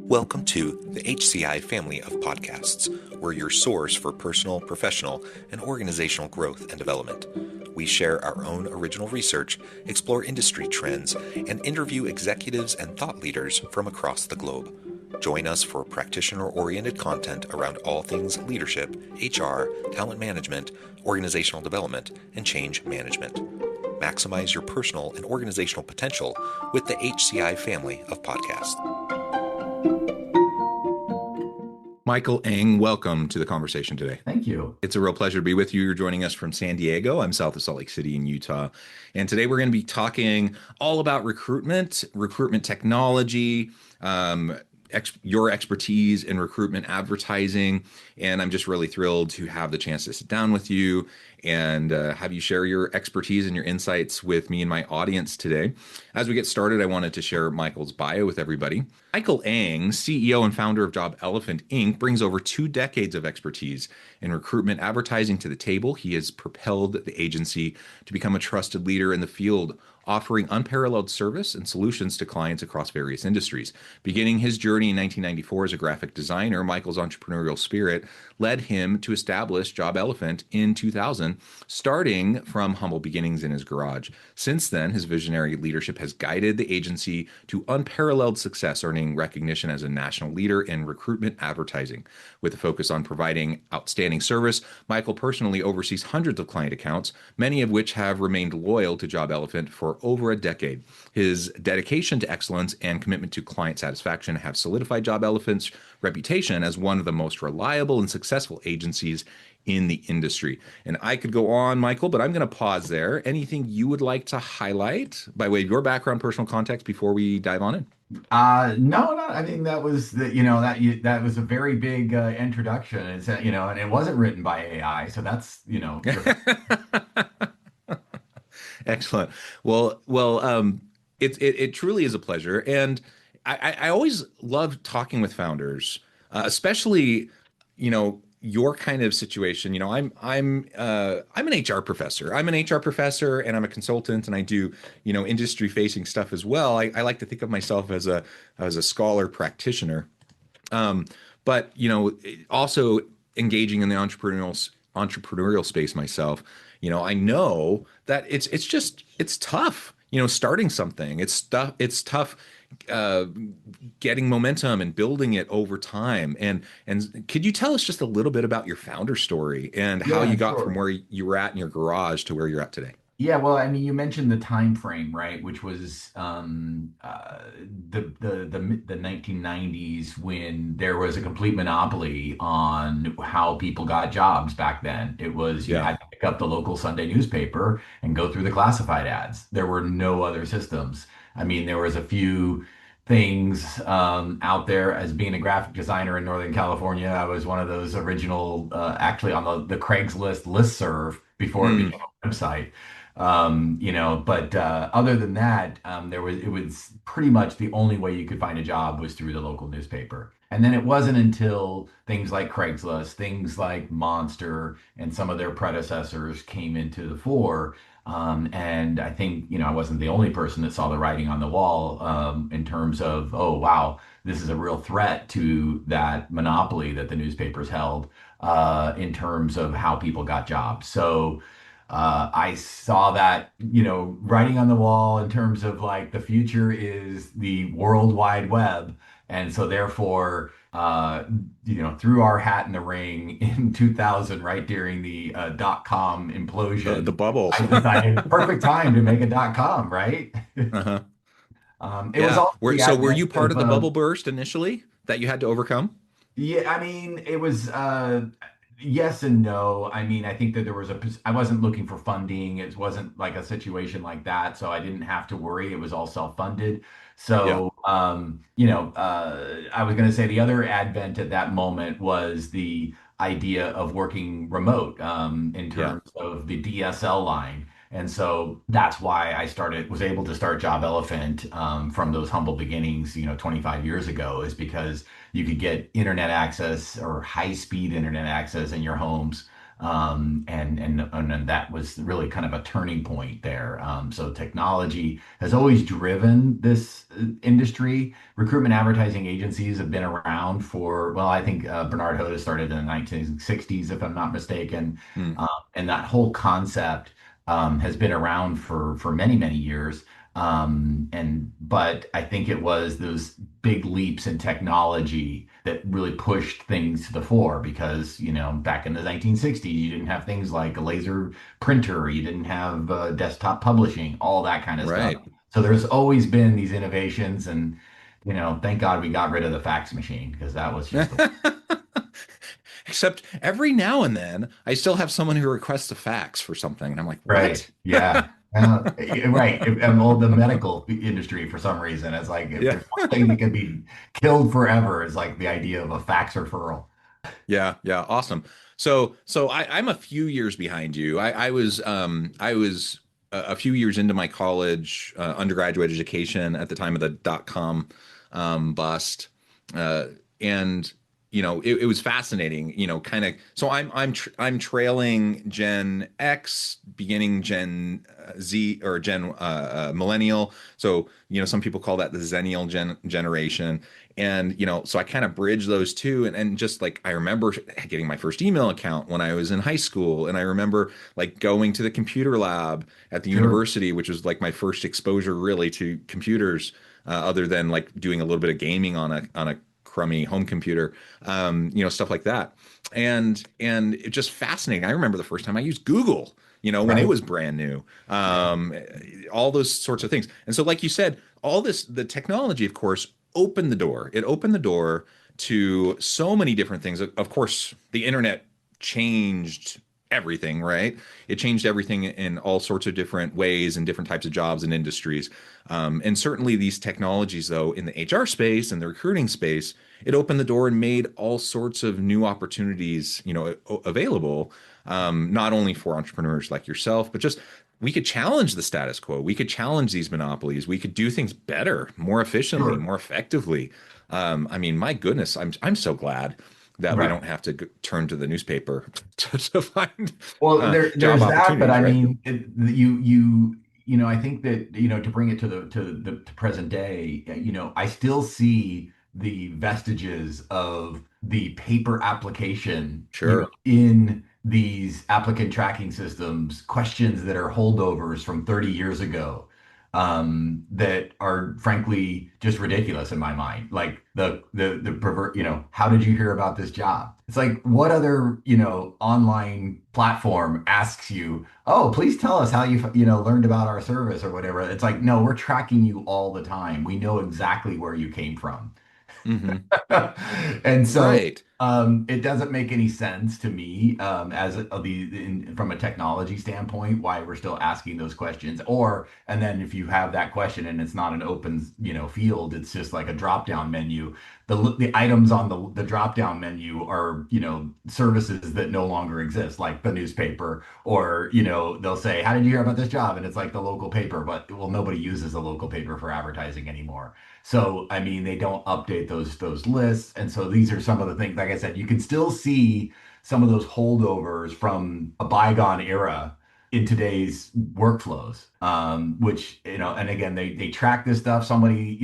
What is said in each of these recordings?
Welcome to the HCI family of podcasts. We're your source for personal, professional, and organizational growth and development. We share our own original research, explore industry trends, and interview executives and thought leaders from across the globe. Join us for practitioner-oriented content around all things leadership, HR, talent management, organizational development, and change management. Maximize your personal and organizational potential with the HCI family of podcasts. Michael Eng, welcome to the conversation today. Thank you. It's a real pleasure to be with you. You're joining us from San Diego. I'm south of Salt Lake City in Utah. And today we're going to be talking all about recruitment technology, your expertise in recruitment advertising. And I'm just really thrilled to have the chance to sit down with you and have you share your expertise and your insights with me and my audience today. As we get started, I wanted to share Michael's bio with everybody. Michael Eng, CEO and founder of JobElephant Inc., brings over 2 decades of expertise in recruitment advertising to the table. He has propelled the agency to become a trusted leader in the field, offering unparalleled service and solutions to clients across various industries. Beginning his journey in 1994 as a graphic designer, Michael's entrepreneurial spirit led him to establish JobElephant in 2000, starting from humble beginnings in his garage. Since then, his visionary leadership has guided the agency to unparalleled success, earning recognition as a national leader in recruitment advertising. With a focus on providing outstanding service, Michael personally oversees hundreds of client accounts, many of which have remained loyal to JobElephant for over a decade. His dedication to excellence and commitment to client satisfaction have solidified JobElephant's reputation as one of the most reliable and successful agencies in the industry. And I could go on, Michael, but I'm going to pause there. Anything you would like to highlight by way of your background, personal context before we dive on in? No, I think that was that was a very big introduction. It's and it wasn't written by AI, so that's Excellent. Well, it truly is a pleasure, and I always love talking with founders, especially your kind of situation. I'm an HR professor. I'm an HR professor, and I'm a consultant, and I do industry facing stuff as well. I like to think of myself as a scholar practitioner, but also engaging in the entrepreneurial space myself. I know that it's tough, starting something. It's tough getting momentum and building it over time. And could you tell us just a little bit about your founder story and how you got from where you were at in your garage to where you're at today? Yeah, well, I mean, you mentioned the time frame, right? Which was the 1990s, when there was a complete monopoly on how people got jobs back then. It was you had to pick up the local Sunday newspaper and go through the classified ads. There were no other systems. I mean, there was a few things out there. As being a graphic designer in Northern California, I was one of those original, actually on the Craigslist listserv before it became a website. But other than that, it was pretty much the only way you could find a job was through the local newspaper. And then it wasn't until things like Craigslist, things like Monster, and some of their predecessors came into the fore. And I think, I wasn't the only person that saw the writing on the wall, in terms of, oh, wow, this is a real threat to that monopoly that the newspapers held, in terms of how people got jobs. So, I saw that, writing on the wall in terms of like the future is the World Wide Web. And so therefore, threw our hat in the ring in 2000, right during the .com implosion. The bubble. I decided perfect time to make a .com, right? Uh-huh. It was all so were you part of the bubble burst initially that you had to overcome? Yeah, I mean, it was yes and no. I mean, I think that I wasn't looking for funding. It wasn't like a situation like that, so I didn't have to worry. It was all self-funded. So, I was going to say the other advent at that moment was the idea of working remote, in terms of the DSL line. And so that's why was able to start JobElephant, from those humble beginnings, 25 years ago, is because you could get internet access or high-speed internet access in your homes. And that was really kind of a turning point there. So technology has always driven this industry, recruitment advertising agencies have been around for, well, I think Bernard Hoda started in the 1960s, if I'm not mistaken. Mm. And that whole concept has been around for many, many years. But I think it was those big leaps in technology that really pushed things to the fore because, back in the 1960s, you didn't have things like a laser printer, you didn't have desktop publishing, all that kind of stuff. Right. So there's always been these innovations, and thank God we got rid of the fax machine because that was just the Except every now and then, I still have someone who requests a fax for something, and I'm like, right. what? Yeah. Right. Well, the medical industry, for some reason, it's like if Yeah. there's one thing that can be killed forever, is like the idea of a fax referral. Yeah, yeah, awesome. I'm a few years behind you. I was a few years into my college undergraduate education at the time of the dot-com bust, uh, and it was fascinating. Kind of. So I'm trailing Gen X, beginning Gen Z or Gen Millennial. So some people call that the Zennial generation. And so I kind of bridge those two, and just like I remember getting my first email account when I was in high school, and I remember like going to the computer lab at the Sure. university, which was like my first exposure really to computers, other than like doing a little bit of gaming on a crummy home computer, stuff like that. And it's just fascinating. I remember the first time I used Google, when it Right. was brand new, all those sorts of things. And so, like you said, all this, the technology, of course, opened the door. It opened the door to so many different things. Of course, the internet changed everything, right? It changed everything in all sorts of different ways and different types of jobs and industries. And certainly these technologies, though, in the HR space and the recruiting space, it opened the door and made all sorts of new opportunities, available, not only for entrepreneurs like yourself, but just we could challenge the status quo. We could challenge these monopolies. We could do things better, more efficiently, Sure. more effectively. I mean, my goodness, I'm so glad that we Right. don't have to turn to the newspaper to find Well, job there's that, but opportunities, I right? mean, I think that, to bring it to present day, I still see the vestiges of the paper application, Sure. in these applicant tracking systems, questions that are holdovers from 30 years ago, that are frankly just ridiculous in my mind. Like the pervert, how did you hear about this job? It's like, what other, online platform asks you, oh, please tell us how you learned about our service or whatever. It's like, no, we're tracking you all the time. We know exactly where you came from. Hmm. And so Right. it doesn't make any sense to me, from a technology standpoint, why we're still asking those questions. And then if you have that question and it's not an open, field, it's just like a drop down menu. The items on the drop down menu are, services that no longer exist, like the newspaper, or, they'll say, how did you hear about this job? And it's like the local paper, but well, nobody uses the local paper for advertising anymore. So, I mean, they don't update those lists. And so these are some of the things, like I said, you can still see some of those holdovers from a bygone era in today's workflows, which, and again, they track this stuff. Somebody,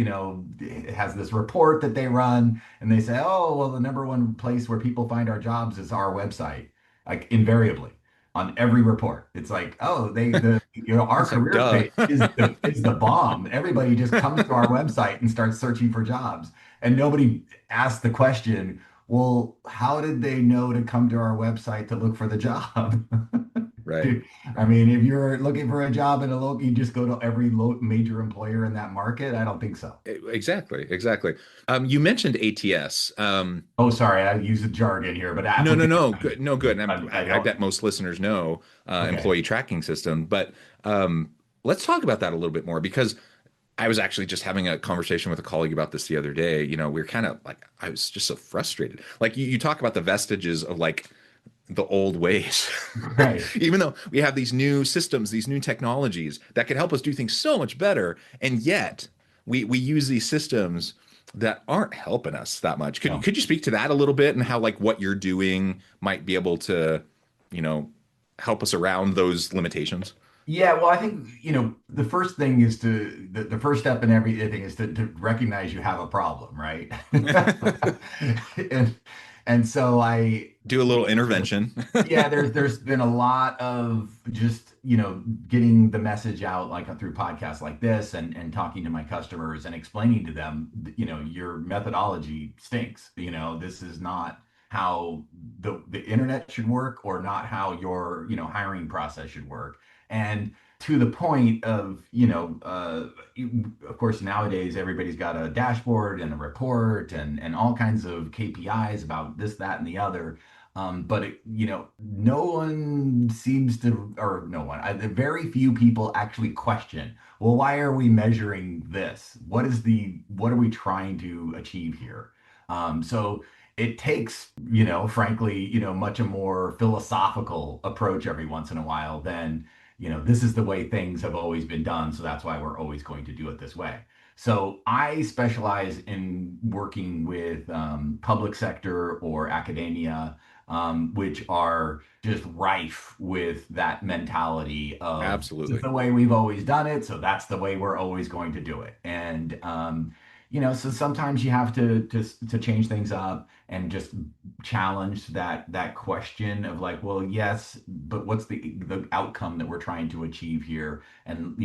has this report that they run, and they say, oh, well, the number one place where people find our jobs is our website, like invariably on every report. It's like, oh, our It's like, careers duh. page is the bomb. Everybody just comes to our website and starts searching for jobs. And nobody asks the question, well, how did they know to come to our website to look for the job? Right. I mean, if you're looking for a job in a local, you just go to every major employer in that market. I don't think so. Exactly. Exactly. You mentioned ATS. Oh, sorry, I use the jargon here, but No, no, applicant, no, good, no, good. And I I don't. bet most listeners know Okay. employee tracking system, but let's talk about that a little bit more because I was actually just having a conversation with a colleague about this the other day. We are kind of like, I was just so frustrated. Like you talk about the vestiges of like the old ways, Right. even though we have these new systems, these new technologies that could help us do things so much better, and yet we use these systems that aren't helping us that much. No. Could you speak to that a little bit and how like what you're doing might be able to, you know, help us around those limitations? Yeah, well, I think, the first thing is the first step in everything is to recognize you have a problem, right? And and so I, Do a little intervention. yeah, there's been a lot of just, getting the message out like through podcasts like this and talking to my customers and explaining to them, your methodology stinks. This is not how the internet should work or not how your, hiring process should work. And to the point of, of course, nowadays everybody's got a dashboard and a report and all kinds of KPIs about this, that, and the other. But no one seems to, or no one, very few people actually question, well, why are we measuring this? What are we trying to achieve here? So it takes, frankly, much a more philosophical approach every once in a while than, this is the way things have always been done. So that's why we're always going to do it this way. So I specialize in working with public sector or academia, which are just rife with that mentality of this is Absolutely. the way we've always done it, so that's the way we're always going to do it. And so sometimes you have to change things up and just challenge that question of like, well, yes, but what's the outcome that we're trying to achieve here? And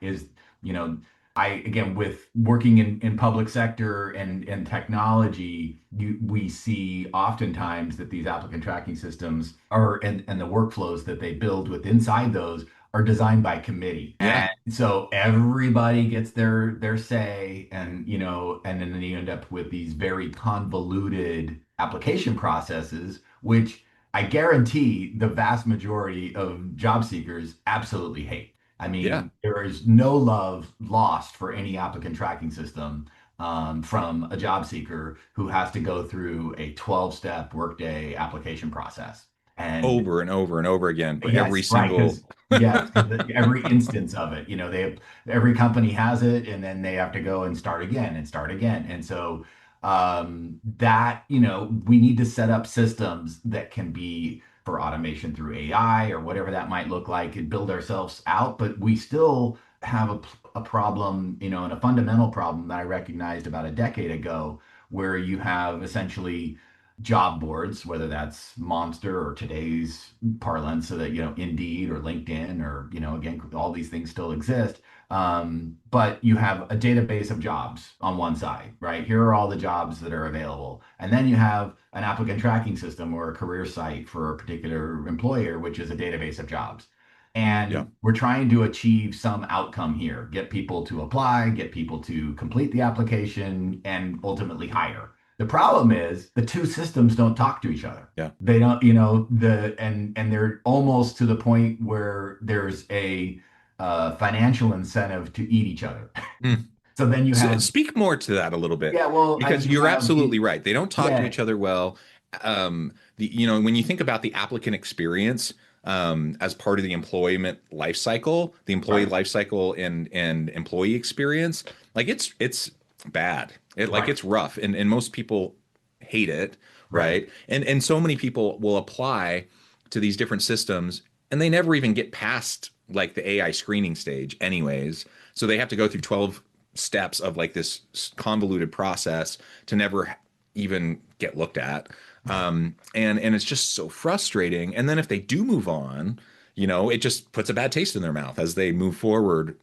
is you know I again with working in public sector and technology, we see oftentimes that these applicant tracking systems are and the workflows that they build with inside those are designed by committee. Yeah. And so everybody gets their say, and then you end up with these very convoluted application processes, which I guarantee the vast majority of job seekers absolutely hate. I Yeah. mean, there is no love lost for any applicant tracking system, from a job seeker who has to go through a 12-step workday application process. And Over and over and over again. Every yes, right, single. because yes, because every instance of it, every company has it, and then they have to go and start again and start again. And so that, we need to set up systems that can be for automation through AI or whatever that might look like and build ourselves out. But we still have a problem, and a fundamental problem that I recognized about a decade ago, where you have essentially job boards, whether that's Monster or today's parlance, so that, Indeed or LinkedIn or, again, all these things still exist. But you have a database of jobs on one side, right? Here are all the jobs that are available. And then you have an applicant tracking system or a career site for a particular employer, which is a database of jobs. Yeah. And we're trying to achieve some outcome here, get people to apply, get people to complete the application, and ultimately hire. The problem is the two systems don't talk to each other. Yeah. They don't, and they're almost to the point where there's a financial incentive to eat each other. Mm. So then you have, Speak more to that a little bit, yeah, well, because you you're have, absolutely right. They don't talk to yeah, each other well. When you think about the applicant experience, as part of the employment life cycle, the employee right, life cycle and employee experience, like it's bad. right, It's rough, and most people hate it, right, right? And so many people will apply to these different systems, and they never even get past like the AI screening stage, anyways. So they have to go through 12 steps of like this convoluted process to never even get looked at. And it's just so frustrating. And then if they do move on, it just puts a bad taste in their mouth as they move forward,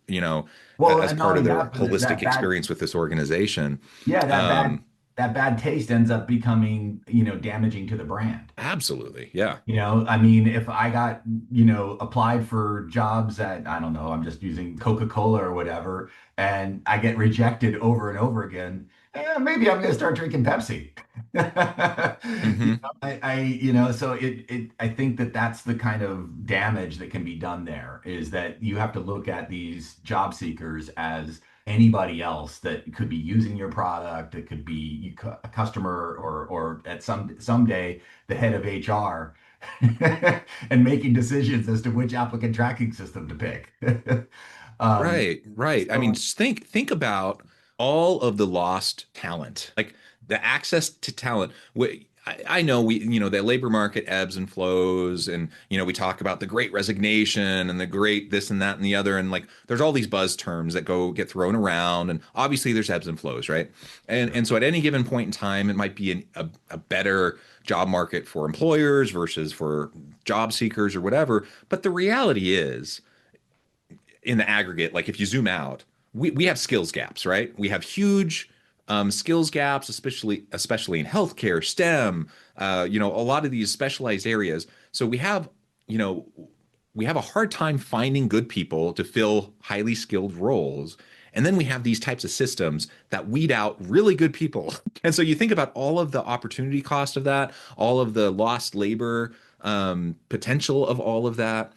well, as and not part of only their that, but holistic that bad, experience with this organization. yeah, Um, that bad taste ends up becoming, damaging to the brand. Absolutely. Yeah. I mean, if I got, applied for jobs at, I don't know, I'm just using Coca-Cola or whatever, and I get rejected over and over again, maybe I'm going to start drinking Pepsi. Hmm. So I think that that's the kind of damage that can be done there, is that you have to look at these job seekers as anybody else that could be using your product. It could be a customer, or at someday the head of HR, and making decisions as to which applicant tracking system to pick. um, Right, right. I mean, so just think about all of the lost talent, like the access to talent. I know the labor market ebbs and flows, and we talk about the great resignation and the great this and that and the other, and like there's all these buzz terms that get thrown around, and obviously there's ebbs and flows, right? And so at any given point in time, it might be a better job market for employers versus for job seekers or whatever. But the reality is, in the aggregate, like if you zoom out, we have skills gaps, right? We have huge skills gaps, especially in healthcare, STEM, a lot of these specialized areas. So you know, we have a hard time finding good people to fill highly skilled roles. And then we have these types of systems that weed out really good people. And so you think about all of the opportunity cost of that, all of the lost labor potential of all of that,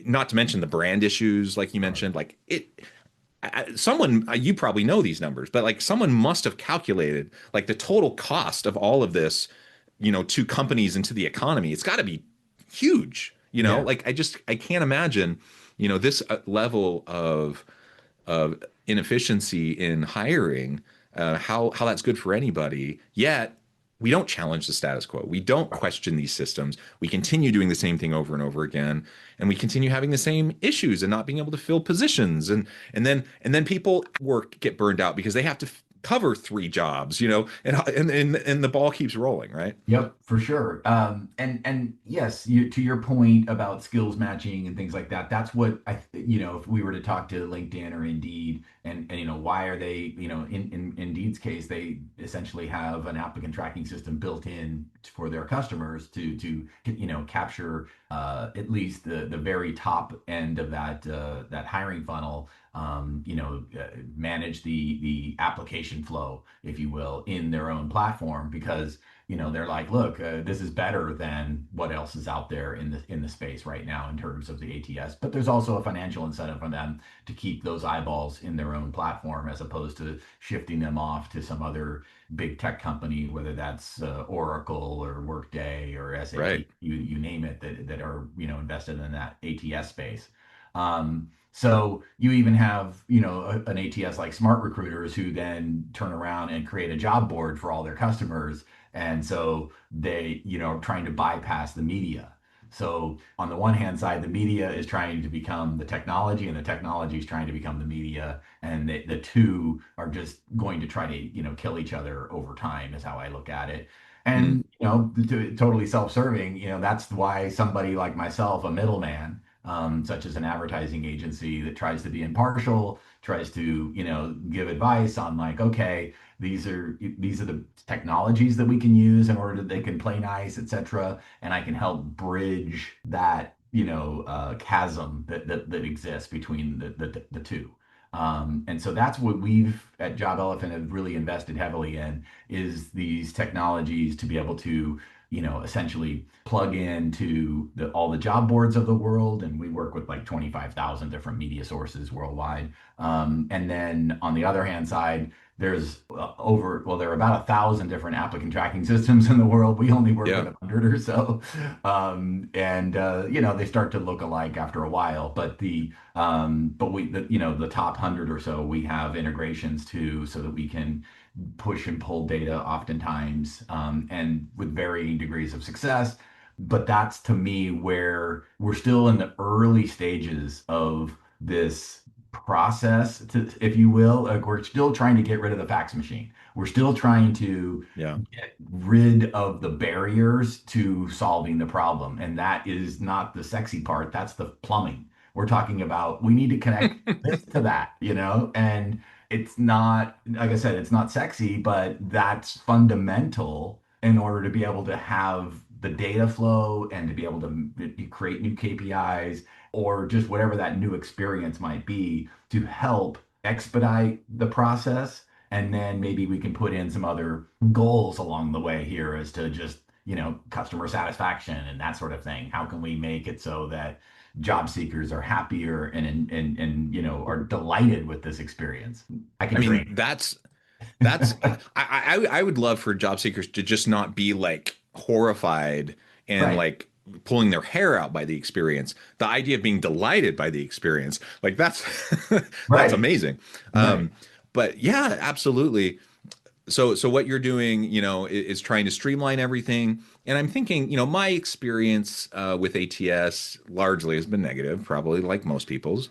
not to mention the brand issues, like you mentioned, like someone, you probably know these numbers, but like someone must have calculated like the total cost of all of this, to companies and to the economy. It's got to be huge, Yeah. like I can't imagine, this level of inefficiency in hiring, how that's good for anybody. Yet we don't challenge the status quo. We don't question these systems. We continue doing the same thing over and over again, and we continue having the same issues and not being able to fill positions. And then people get burned out because they have to cover three jobs, and the ball keeps rolling, right? Yep, for sure. And yes, to your point about skills matching and things like that, that's what if we were to talk to LinkedIn or Indeed, and why are they, in Indeed's case, they essentially have an applicant tracking system built in for their customers to capture at least the very top end of that hiring funnel. Manage the application flow, if you will, in their own platform, because they're like, look, this is better than what else is out there in the space right now in terms of the ATS. But there's also a financial incentive for them to keep those eyeballs in their own platform, as opposed to shifting them off to some other big tech company, whether that's Oracle or Workday or SAP, Right. you name it, that are invested in that ATS space. So you even have, an ATS like Smart Recruiters, who then turn around and create a job board for all their customers. And so they, are trying to bypass the media. So on the one hand side, the media is trying to become the technology, and the technology is trying to become the media. And the two are just going to try to, kill each other over time, is how I look at it. Mm. And, totally self-serving, that's why somebody like myself, a middleman, such as an advertising agency that tries to be impartial, tries to, give advice on like, okay, these are the technologies that we can use in order that they can play nice, etc. And I can help bridge that, chasm that exists between the two. And so that's what we've at JobElephant have really invested heavily in, is these technologies to be able to, essentially plug into all the job boards of the world. And we work with like 25,000 different media sources worldwide. And then on the other hand side, there's there are about 1,000 different applicant tracking systems in the world. We only work with Yeah. 100 or so. And they start to look alike after a while, but the top 100 or so, we have integrations to, so that we can push and pull data oftentimes, and with varying degrees of success. But that's, to me, where we're still in the early stages of this process, if you will. Like, we're still trying to get rid of the fax machine. We're still trying to Yeah. get rid of the barriers to solving the problem. And that is not the sexy part. That's the plumbing. We're talking about, we need to connect this to that, and it's not, like I said, it's not sexy, but that's fundamental in order to be able to have the data flow and to be able to create new KPIs, or just whatever that new experience might be, to help expedite the process. And then maybe we can put in some other goals along the way here, as to just, customer satisfaction and that sort of thing. How can we make it so that job seekers are happier and are delighted with this experience? I I can mean, train. that's I would love for job seekers to just not be like horrified and Right, like pulling their hair out by the experience. The idea of being delighted by the experience, like that's that's right, amazing. right. But yeah, absolutely. so what you're doing, is trying to streamline everything. And I'm thinking, my experience with ATS largely has been negative, probably like most people's.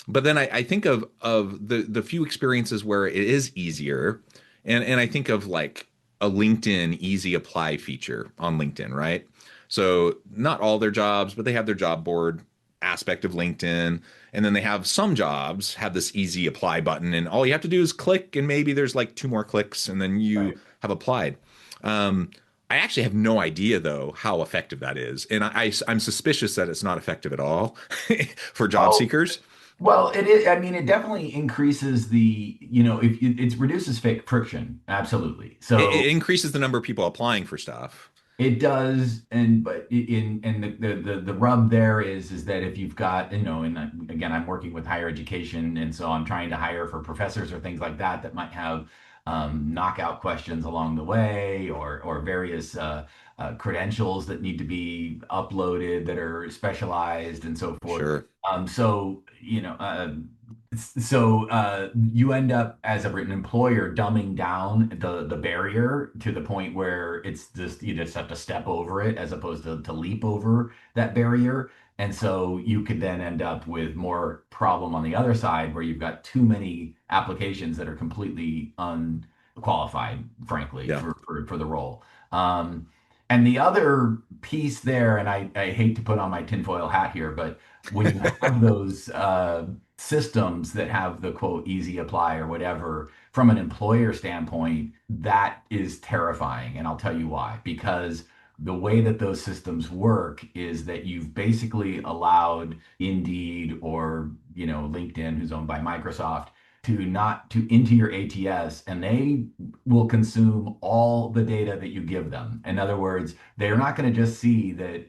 But then I think of the few experiences where it is easier, and I think of like a LinkedIn easy apply feature on LinkedIn, right? So not all their jobs, but they have their job board aspect of LinkedIn. And then they have some jobs have this easy apply button, and all you have to do is click, and maybe there's like two more clicks, and then you Right. have applied. Um, I actually have no idea though how effective that is, and I'm suspicious that it's not effective at all for job Oh, seekers. well, it is. I mean, it definitely increases if it reduces fake friction. Absolutely. It So increases the number of people applying for stuff. it does, and but in and the rub there is that if you've got, and again, I'm working with higher education, and so I'm trying to hire for professors or things like that that might have knockout questions along the way, or various credentials that need to be uploaded that are specialized and so forth. Sure. So you end up as an employer dumbing down the barrier to the point where it's just you just have to step over it as opposed to leap over that barrier. And so you could then end up with more problem on the other side where you've got too many applications that are completely unqualified, frankly, Yeah. for the role. And the other piece there, and I hate to put on my tinfoil hat here, but when you have those systems that have the quote easy apply or whatever, from an employer standpoint, that is terrifying. And I'll tell you why. Because the way that those systems work is that you've basically allowed Indeed or LinkedIn, who's owned by Microsoft, to not to into your ATS, and they will consume all the data that you give them. In other words, they're not going to just see that,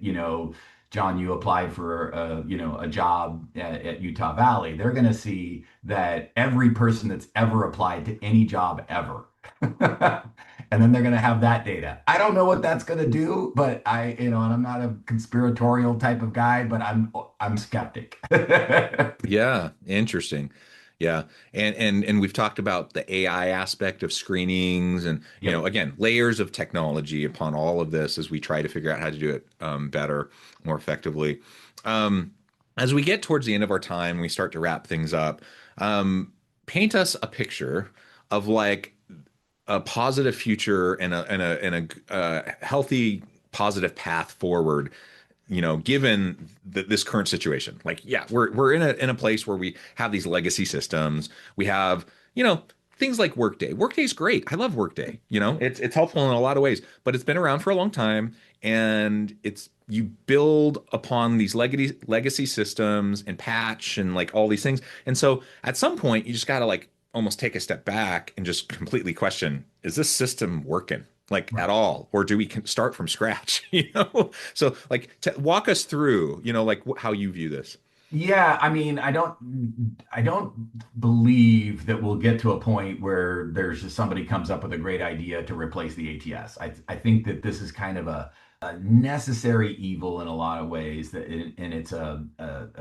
John, you applied for a job at Utah Valley. They're going to see that every person that's ever applied to any job ever. And then they're going to have that data. I don't know what that's going to do, but and I'm not a conspiratorial type of guy, but I'm skeptic. Yeah, interesting. Yeah. And we've talked about the AI aspect of screenings and, Yep. again, layers of technology upon all of this as we try to figure out how to do it better, more effectively. Um, as we get towards the end of our time, we start to wrap things up. Paint us a picture of like a positive future and a healthy, positive path forward, given this current situation. Like, yeah, we're in a place where we have these legacy systems. We have, things like Workday. Workday's great. I love Workday. It's helpful in a lot of ways, but it's been around for a long time, and it's you build upon these legacy systems and patch and like all these things. And so at some point, you just got to like almost take a step back and just completely question, is this system working? Like at all, or do we start from scratch? So like walk us through, like how you view this. Yeah, I mean, I don't believe that we'll get to a point where there's just somebody comes up with a great idea to replace the ATS. I think that this is kind of a necessary evil in a lot of ways and it's a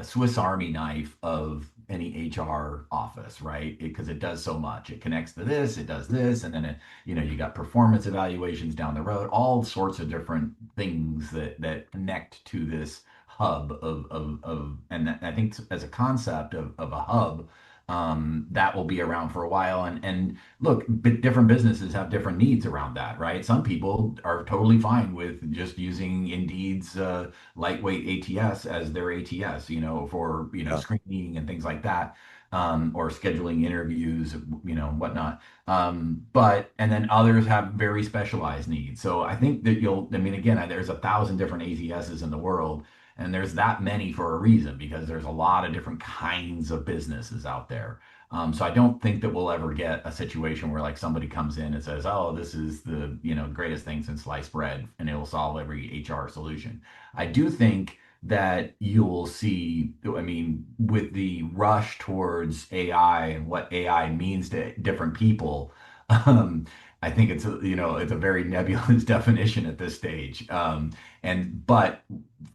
Swiss Army knife of any HR office, right? Because it does so much. It connects to this, it does this, and then you got performance evaluations down the road, all sorts of different things that connect to this hub and I think as a concept of a hub, that will be around for a while. And look, different businesses have different needs around that, right? Some people are totally fine with just using Indeed's lightweight ATS as their ATS, for Yeah. screening and things like that. Or scheduling interviews, whatnot. But and then others have very specialized needs. So I think that I mean, again, there's 1,000 different ATSs in the world, and there's that many for a reason because there's a lot of different kinds of businesses out there. So I don't think that we'll ever get a situation where like somebody comes in and says, "Oh, this is the greatest thing since sliced bread," and it'll solve every HR solution. I do think that you'll see, I mean, with the rush towards AI and what AI means to different people, um, I think it's a very nebulous definition at this stage. But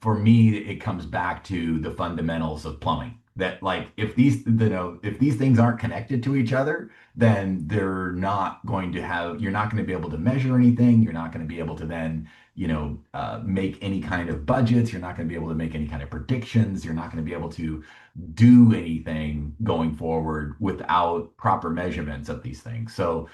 for me, it comes back to the fundamentals of plumbing. that like if these things aren't connected to each other, then you're not going to be able to measure anything. You're not going to be able to then make any kind of budgets. You're not going to be able to make any kind of predictions. You're not going to be able to do anything going forward without proper measurements of these things. So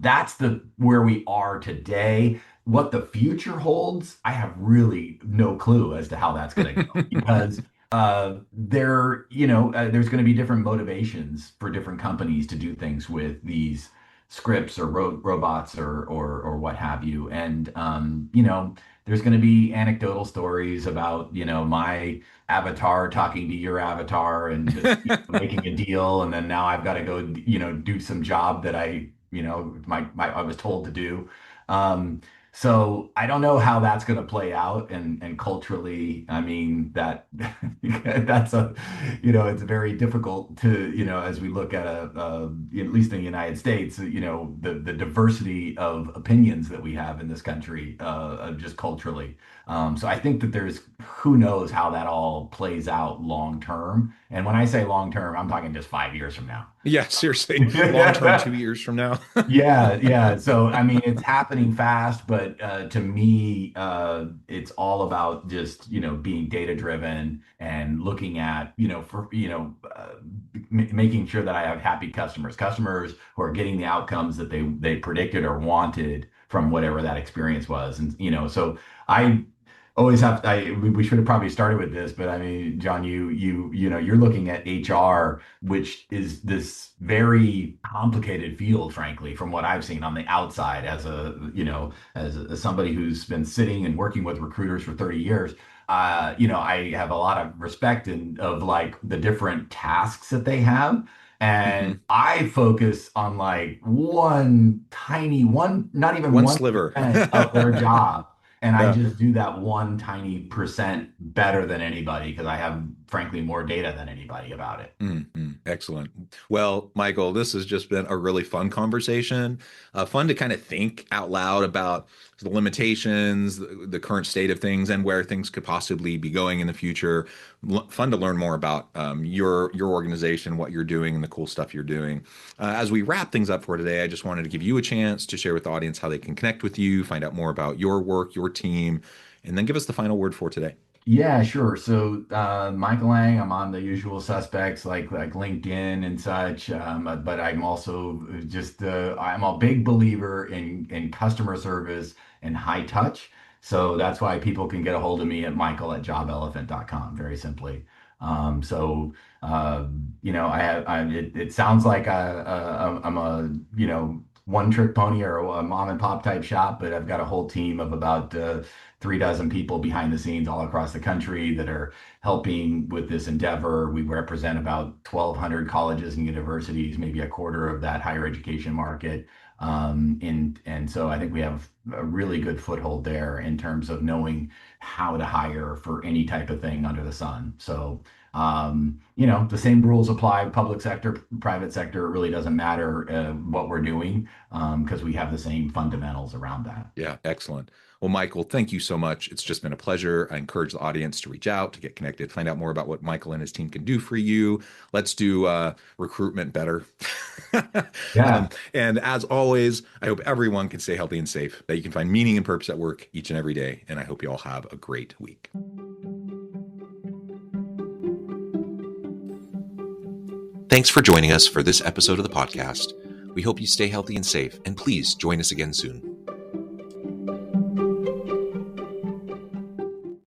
that's the where we are today. What the future holds, I have really no clue as to how that's going to go because there's going to be different motivations for different companies to do things with these scripts or robots or what have you. And there's going to be anecdotal stories about my avatar talking to your avatar and just, making a deal, and then now I've got to go do some job that I was told to do. So I don't know how that's going to play out, and culturally, I mean that that's it's very difficult to as we look at at least in the United States, the diversity of opinions that we have in this country, just culturally. So I think that who knows how that all plays out long term. And when I say long term, I'm talking just 5 years from now. Yeah, seriously. Long term, 2 years from now. Yeah, yeah. So I mean, it's happening fast, but to me, it's all about just being data driven and looking at making sure that I have happy customers who are getting the outcomes that they predicted or wanted from whatever that experience was, and so I always we should have probably started with this, but I mean, John, you're looking at HR, which is this very complicated field, frankly, from what I've seen on the outside as as somebody who's been sitting and working with recruiters for 30 years. I have a lot of respect of like the different tasks that they have. And I focus on like not even One sliver 1% of their job. And I Yeah. just do that one tiny percent better than anybody because I have, frankly, more data than anybody about it. Excellent. Well, Michael, this has just been a really fun conversation. Fun to kind of think out loud about the limitations, the current state of things, and where things could possibly be going in the future. Fun to learn more about your organization, what you're doing, and the cool stuff you're doing. As we wrap things up for today, I just wanted to give you a chance to share with the audience how they can connect with you, find out more about your work, your team, and then give us the final word for today. Yeah, sure. So, Michael Lang, I'm on the usual suspects like LinkedIn and such. But I'm also I'm a big believer in customer service and high touch. So that's why people can get a hold of me at michael@jobelephant.com, very simply. So, it sounds like I'm a, one trick pony or a mom and pop type shop, but I've got a whole team of about 3 dozen people behind the scenes all across the country that are helping with this endeavor. We represent about 1,200 colleges and universities, maybe a quarter of that higher education market. And so I think we have a really good foothold there in terms of knowing how to hire for any type of thing under the sun. So, the same rules apply, public sector, private sector. It really doesn't matter what we're doing because we have the same fundamentals around that. Yeah, excellent. Well, Michael, thank you so much. It's just been a pleasure. I encourage the audience to reach out, to get connected, find out more about what Michael and his team can do for you. Let's do recruitment better. Yeah. And as always, I hope everyone can stay healthy and safe, that you can find meaning and purpose at work each and every day. And I hope you all have a great week. Thanks for joining us for this episode of the podcast. We hope you stay healthy and safe, and please join us again soon.